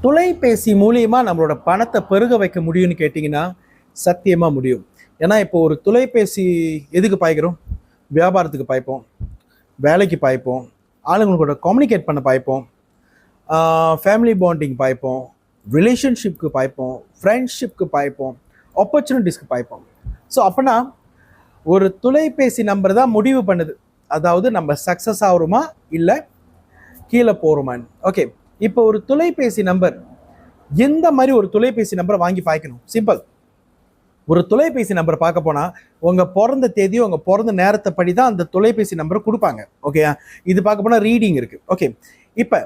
தொலைபேசி மூலியமா நம்மளோட பணத்தை பெருக வைக்க முடியும்னு கேட்டிங்கன்னா சத்தியமாக முடியும். ஏன்னா இப்போ ஒரு தொலைபேசி எதுக்கு பாய்க்கிறோம்? வியாபாரத்துக்கு பாய்ப்போம், வேலைக்கு பாய்ப்போம், ஆளுங்களோட கம்யூனிகேட் பண்ண பாய்ப்போம், ஃபேமிலி பாண்டிங் பாய்ப்போம், ரிலேஷன்ஷிப்க்கு பாய்ப்போம், ஃப்ரெண்ட்ஷிப்க்கு பாய்ப்போம், ஆப்பர்ச்சுனிட்டிஸ்க்கு பாய்ப்போம். ஸோ அப்போனா ஒரு தொலைபேசி நம்பர் தான் முடிவு பண்ணுது, அதாவது நம்ம சக்ஸஸ் ஆகிறோமா இல்லை கீழே போகிறோமான்னு. ஓகே, இப்போ ஒரு தொலைபேசி நம்பர், எந்த மாதிரி ஒரு தொலைபேசி நம்பரை வாங்கி பாய்க்கணும்? சிம்பிள். ஒரு தொலைபேசி நம்பர் பார்க்க போனால் உங்கள் பிறந்த தேதியும் உங்கள் பிறந்த நேரத்தை படி தான் அந்த தொலைபேசி நம்பரை கொடுப்பாங்க. ஓகே, இது பார்க்க போனால் ரீடிங் இருக்குது. ஓகே, இப்போ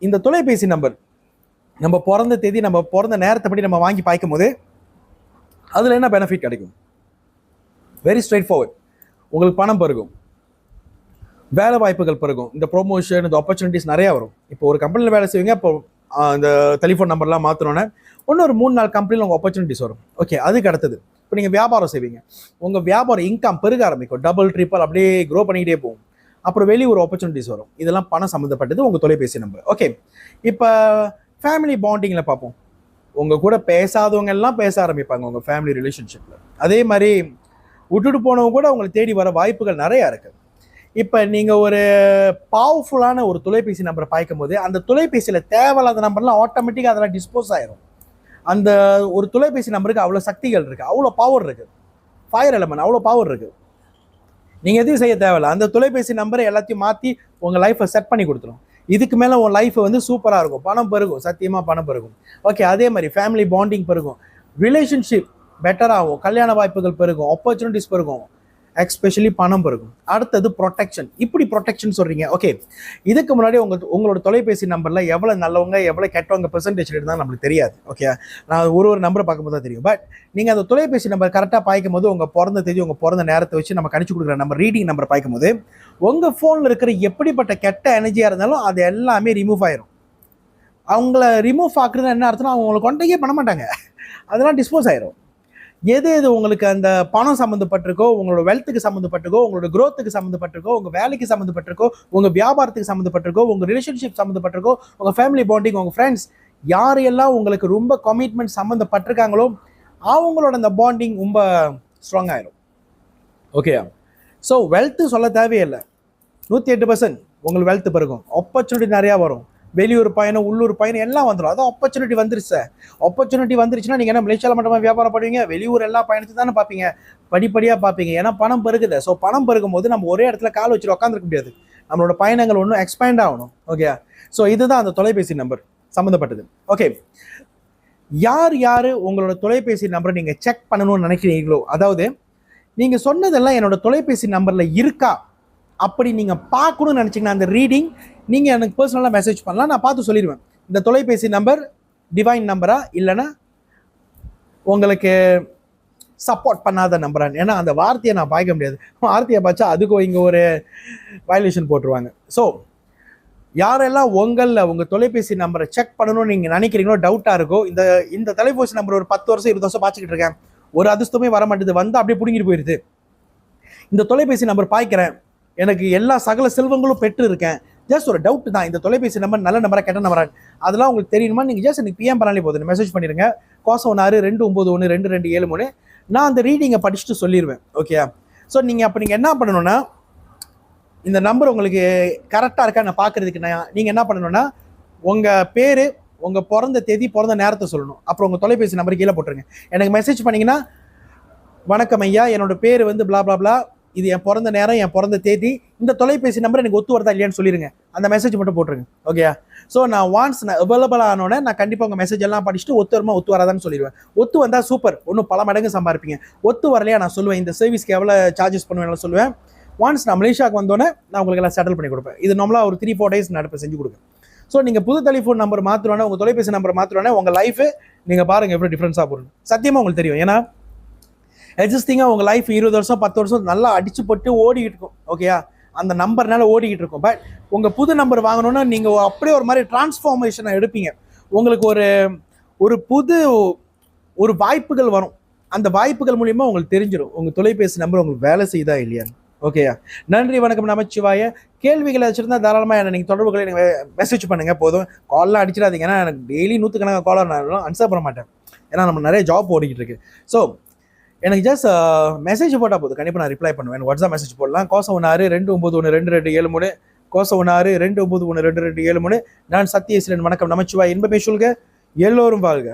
இந்த தொலைபேசி நம்பர் நம்ம பிறந்த தேதி நம்ம பிறந்த நேரத்தை படி நம்ம வாங்கி பாய்க்கும் போது அதில் என்ன பெனிஃபிட் கிடைக்கும்? Very straight forward. உங்களுக்கு பணம் பெருகும், வேலை வாய்ப்புகள் பெருகும், இந்த ப்ரொமோஷன், இந்த ஆப்பர்ச்சுனிட்டிஸ் நிறையா வரும். இப்போ ஒரு கம்பெனியில் வேலை செய்வீங்க, இப்போ இந்த டெலிஃபோன் நம்பர்லாம் மாற்றினோன்னே இன்னொரு 3-4 கம்பெனியில் உங்கள் ஆப்பர்ச்சுனிட்டிஸ் வரும். ஓகே, அதுக்கு அடுத்தது இப்போ நீங்கள் வியாபாரம் செய்வீங்க, உங்கள் வியாபாரம் இன்கம் பெருக ஆரம்பிக்கும், டபுள் ட்ரிப்பிள் அப்படியே க்ரோ பண்ணிக்கிட்டே போகும். அப்புறம் வெளியே ஒரு ஆப்பர்ச்சுனிட்டிஸ் வரும். இதெல்லாம் பணம் சம்மந்தப்பட்டது, உங்கள் தொலைபேசி நம்பர். ஓகே, இப்போ ஃபேமிலி பாண்டிங்கில் பார்ப்போம். உங்கள் கூட பேசாதவங்க எல்லாம் பேச ஆரம்பிப்பாங்க உங்கள் ஃபேமிலி ரிலேஷன்ஷிப்பில். அதே மாதிரி விட்டுட்டு போனவங்க கூட உங்களை தேடி வர வாய்ப்புகள் நிறையா இருக்குது. இப்போ நீங்கள் ஒரு பவர்ஃபுல்லான ஒரு தொலைபேசி நம்பரை பாய்க்கும் போது அந்த தொலைபேசியில் தேவையில்லாத நம்பர்லாம் ஆட்டோமேட்டிக்காக அதெல்லாம் டிஸ்போஸ் ஆயிரும். அந்த ஒரு தொலைபேசி நம்பருக்கு அவ்வளோ சக்திகள் இருக்குது, அவ்வளோ பவர் இருக்குது, ஃபயர் எலமெண்ட் அவ்வளோ பவர் இருக்குது. நீங்கள் எதுவும் செய்ய தேவையில்லை, அந்த தொலைபேசி நம்பரை எல்லாத்தையும் மாற்றி உங்கள் லைஃப்பை செட் பண்ணி கொடுத்துரும். இதுக்கு மேலே உங்கள் லைஃப் வந்து சூப்பராக இருக்கும், பணம் பெருகும், சத்தியமாக பணம் பெருகும். ஓகே, அதே மாதிரி ஃபேமிலி பாண்டிங் பெருகும், ரிலேஷன்ஷிப் பெட்டர் ஆகும், கல்யாண வாய்ப்புகள் பெருகும், ஆப்பர்ச்சுனிட்டிஸ் பெருகும், எக்ஸ்பெஷலி பணம் பெருகும். அடுத்தது ப்ரொடெக்ஷன். இப்படி ப்ரொடெக்ஷன் சொல்கிறீங்க. ஓகே, இதுக்கு முன்னாடி உங்களோட தொலைபேசி நம்பரில் எவ்வளோ நல்லவங்க எவ்வளோ கெட்டவங்க பெர்சன்டேஜ் இருந்தால் நம்மளுக்கு தெரியாது. ஓகே, நான் ஒரு நம்பரை பார்க்கும்போது தான் தெரியும். பட் நீங்கள் அந்த தொலைபேசி நம்பர் கரெக்டாக பாய்க்கும் போது உங்கள் பிறந்த தேதி உங்கள் பிறந்த நேரத்தை வச்சு நம்ம கணிச்சு கொடுக்குற நம்பர் ரீடிங் நம்பர் பாய்க்கும் போது உங்கள் ஃபோனில் இருக்கிற எப்படிப்பட்ட கெட்ட எனர்ஜியாக இருந்தாலும் அது எல்லாமே ரிமூவ் ஆயிரும். அவங்கள ரிமூவ் ஆக்குறது என்ன அர்த்தம்? அவங்களை கொண்டே பண்ண மாட்டாங்க, அதெல்லாம் டிஸ்போஸ் ஆயிரும். எது உங்களுக்கு அந்த பணம் சம்மந்தப்பட்டிருக்கோ, உங்களோட வெல்த்துக்கு சம்மந்தப்பட்டிருக்கோ, உங்களோட க்ரோத்துக்கு சம்மந்தப்பட்டிருக்கோ, உங்கள் வேலைக்கு சம்மந்தப்பட்டிருக்கோ, உங்கள் வியாபாரத்துக்கு சம்மந்தப்பட்டிருக்கோ, உங்கள் ரிலேஷன்ஷிப் சம்மந்தப்பட்டிருக்கோ, உங்கள் ஃபேமிலி பாண்டிங், உங்கள் ஃப்ரெண்ட்ஸ் யாரையெல்லாம் உங்களுக்கு ரொம்ப கமிட்மெண்ட் சம்மந்தப்பட்டிருக்காங்களோ அவங்களோட அந்த பாண்டிங் ரொம்ப ஸ்ட்ராங் ஆயிரும். ஓகே, ஸோ வெல்த்து சொல்ல தேவையில்லை, 108% உங்களுக்கு வெல்த் பிறகும், ஆப்பர்ச்சுனிட்டி நிறையா வரும். வெளியூர் பயணம், உள்ளூர் பயணம் எல்லாம் வந்துடும். அதான் ஆப்பர்ச்சுனிட்டி வந்துருச்சு. ஆப்பர்ச்சுனிட்டி வந்துருச்சுன்னா நீங்கள் என்ன மலேசியாவில் மட்டுமா வியாபாரம் பண்ணுவீங்க? வெளியூர் எல்லா பயணத்தை தானே பார்ப்பீங்க, படிப்படியாக பார்ப்பீங்க. ஏன்னா பணம் பெருகுது. ஸோ பணம் பெருகும் போது நம்ம ஒரே இடத்துல கால் வச்சுட்டு உட்காந்துருக்க முடியாது, நம்மளோட பயணங்கள் ஒன்றும் எக்ஸ்பேண்ட் ஆகணும். ஓகே, ஸோ இதுதான் அந்த தொலைபேசி நம்பர் சம்மந்தப்பட்டது. ஓகே, யார் உங்களோட தொலைபேசி நம்பரை நீங்கள் செக் பண்ணணும்னு நினைக்கிறீங்களோ, அதாவது நீங்கள் சொன்னதெல்லாம் என்னோட தொலைபேசி நம்பரில் இருக்கா அப்படி நீங்கள் பார்க்கணும்னு நினச்சிங்கன்னா அந்த ரீடிங் நீங்கள் எனக்கு பர்சனலாக மெசேஜ் பண்ணலாம், நான் பார்த்து சொல்லிடுவேன் இந்த தொலைபேசி நம்பர் டிவைன் நம்பரா இல்லைன்னா உங்களுக்கு சப்போர்ட் பண்ணாத நம்பரான்னு. ஏன்னா அந்த வார்த்தையை நான் பார்க்க முடியாது, வார்த்தையை பார்த்தா அதுக்கும் இங்கே ஒரு வயலேஷன் போட்டுருவாங்க. ஸோ யாரெல்லாம் உங்கள் தொலைபேசி நம்பரை செக் பண்ணணும்னு நீங்கள் நினைக்கிறீங்களோ, டவுட்டாக இருக்கோ, இந்த தொலைபேசி நம்பர் ஒரு 10 வருஷம் 20 வருஷம் பார்த்துக்கிட்டு இருக்கேன், ஒரு அதிர்ஷ்டமே வர மாட்டேது, வந்து அப்படியே பிடிங்கிட்டு போயிடுது, இந்த தொலைபேசி நம்பர் பாய்க்கிறேன், எனக்கு எல்லா சகல செல்வங்களும் பெற்று இருக்கேன், ஜஸ்ட் ஒரு டவுட் தான், இந்த தொலைபேசி நம்பர் நல்ல நம்பரா கெட்ட நம்பரா அதெல்லாம் உங்களுக்கு தெரியணுமா? நீங்கள் ஜஸ்ட் எனக்கு பிஎம் பண்ணாலே போதும், மெசேஜ் பண்ணிடுங்க. கோசம் 16-291-2273. நான் அந்த ரீடிங்கை படிச்சுட்டு சொல்லிடுவேன். ஓகே, ஸோ நீங்கள் என்ன பண்ணணும்னா, இந்த நம்பர் உங்களுக்கு கரெக்டாக இருக்கா நான் பார்க்குறதுக்கு நீங்கள் என்ன பண்ணணும்னா, உங்கள் பேர், உங்கள் பிறந்த தேதி, பிறந்த நேரத்தை சொல்லணும். அப்புறம் உங்கள் தொலைபேசி நம்பர் கீழே போட்டுருங்க. எனக்கு மெசேஜ் பண்ணிங்கன்னா, வணக்கம் ஐயா, என்னோட பேர் வந்து பிளா பிளா பிளா, இது என் பிறந்த நேரம், என் பிறந்த தேதி, இந்த தொலைபேசி நம்பர் எனக்கு ஒத்து வரதா இல்லையான்னு சொல்லிடுங்க. அந்த மெசேஜ் மட்டும் போட்டுருங்க. ஓகே, ஸோ நான் அவைலபிள் ஆனோடனே நான் கண்டிப்பாக உங்கள் மெசேஜ் எல்லாம் படிச்சுட்டு ஒத்து வராதான்னு சொல்லிடுவேன். ஒத்து வந்தால் சூப்பர், ஒன்றும் பல மடங்கு சம்பாதிப்பீங்க. ஒத்து வரலையா நான் சொல்லுவேன், இந்த சர்வீஸ்க்கு எவ்வளோ சார்ஜஸ் பண்ணுவேன் சொல்லுவேன். ஒன்ஸ் நான் மலேசியாவுக்கு வந்தோன்னே நான் உங்களுக்கு எல்லாம் செட்டில் பண்ணி கொடுப்பேன். இது நம்மளாக ஒரு 3-4 days நடப்பு செஞ்சு கொடுப்பேன். ஸோ நீங்கள் புது டெலிஃபோன் நம்பர் மாற்றினோன்னே, உங்கள் தொலைபேசி நம்பர் மாற்றினோன்னே உங்கள் லைஃபு நீங்கள் பாருங்கள் எவ்வளோ டிஃப்ரென்ஸாக போகணும். சத்தியமாக உங்களுக்கு தெரியும். ஏன்னா எக்ஸிஸ்டிங்காக உங்கள் லைஃப் 20 வருஷம் 10 வருஷம் நல்லா அடிச்சு போட்டு ஓடிக்கிட்டு இருக்கும். ஓகேயா, அந்த நம்பர்னால ஓடிக்கிட்டு இருக்கும். பட் உங்கள் புது நம்பர் வாங்கணுன்னா நீங்கள் அப்படியே ஒரு மாதிரி டிரான்ஸ்ஃபார்மேஷனை எடுப்பீங்க. உங்களுக்கு ஒரு புது வாய்ப்புகள் வரும். அந்த வாய்ப்புகள் மூலிமா உங்களுக்கு தெரிஞ்சிடும் உங்கள் தொலைபேசி நம்பர் உங்களுக்கு வேலை செய்யுதா இல்லையான்னு. ஓகேயா? நன்றி, வணக்கம், நமச்சிவாய. கேள்விகள் வச்சிருந்தா தாராளமாக என்ன நீங்கள் தொடர்புகளை நீங்கள் மெசேஜ் பண்ணுங்க போதும். கால்லாம் அடிச்சிடாதீங்க, ஏன்னா எனக்கு டெய்லி 100கணக்கான காலர் நான் ஆன்சர் பண்ண மாட்டேன், ஏன்னா நம்ம நிறைய ஜாப் ஓடிக்கிட்டு இருக்கு. ஸோ எனக்கு ஜஸ்ட் மெசேஜ் போட்டால் போதும், கண்டிப்பாக நான் ரிப்ளை பண்ணுவேன். வாட்ஸ்அப் மெசேஜ் போடலாம். 9162912273 9162912273. நான் சத்யசீலன். வணக்கம், நமச்சிவாய். இன்பமே சொல்க, எல்லோரும் வாழ்க.